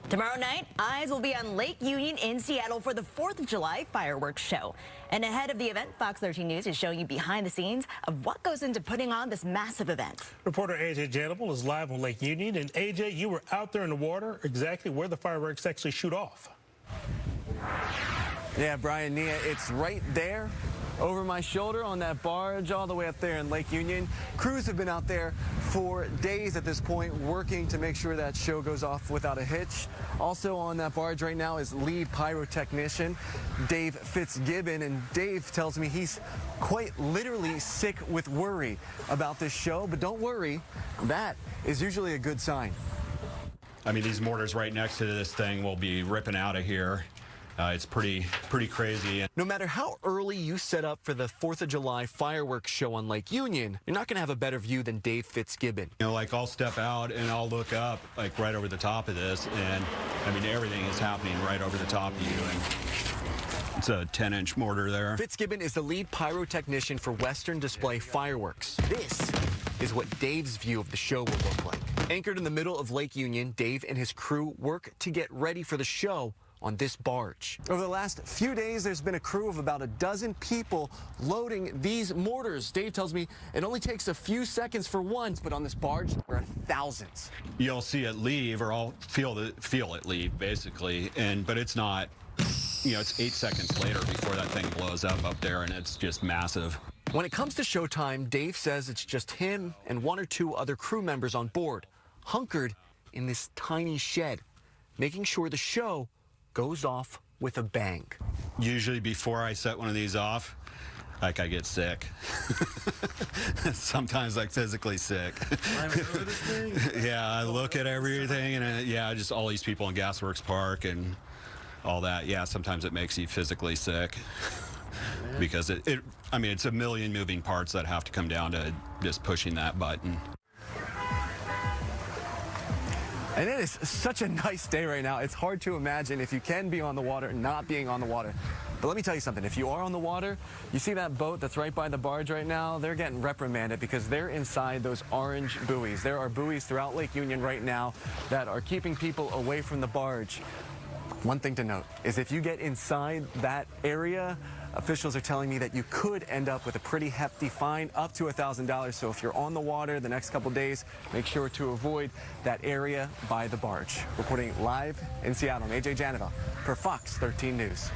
Tomorrow night, eyes will be on Lake Union in Seattle for the 4th of July fireworks show. And ahead of the event, Fox 13 News is showing you behind the scenes of what goes into putting on this massive event. Reporter AJ Jannable is live on Lake Union. And AJ, you were out there in the water, exactly where the fireworks actually shoot off. Yeah, Brian, Nia, it's right there over my shoulder on that barge all the way up there in Lake Union. Crews have been out there for days at this point working to make sure that show goes off without a hitch. Also on that barge right now is lead pyrotechnician Dave Fitzgibbon, and Dave tells me he's quite literally sick with worry about this show, but don't worry, that is usually a good sign. I mean, these mortars right next to this thing will be ripping out of here. It's pretty crazy. No matter how early you set up for the 4th of July fireworks show on Lake Union, you're not going to have a better view than Dave Fitzgibbon. You know, like I'll step out and I'll look up like right over the top of this, and I mean everything is happening right over the top of you. And it's a 10-inch mortar there. Fitzgibbon is the lead pyrotechnician for Western Display Fireworks. This is what Dave's view of the show will look like. Anchored in the middle of Lake Union, Dave and his crew work to get ready for the show on this barge. Over the last few days, there's been a crew of about a dozen people loading these mortars. Dave tells me it only takes a few seconds for one, but on this barge, there are thousands. You'll see it leave, or I'll feel it leave, basically. But it's not, you know, it's 8 seconds later before that thing blows up there, and it's just massive. When it comes to showtime, Dave says it's just him and one or two other crew members on board, hunkered in this tiny shed, making sure the show goes off with a bang. Usually before I set one of these off, like I get sick. Sometimes like physically sick. Yeah, I look at everything and yeah, just all these people in Gasworks Park and all that. Yeah, sometimes it makes you physically sick because I mean, it's a million moving parts that have to come down to just pushing that button. And it is such a nice day right now. It's hard to imagine if you can be on the water not being on the water. But let me tell you something. If you are on the water, you see that boat that's right by the barge right now, they're getting reprimanded because they're inside those orange buoys. There are buoys throughout Lake Union right now that are keeping people away from the barge. One thing to note is if you get inside that area, officials are telling me that you could end up with a pretty hefty fine, up to $1,000. So if you're on the water the next couple days, make sure to avoid that area by the barge. Reporting live in Seattle, I'm AJ Jannable for Fox 13 News.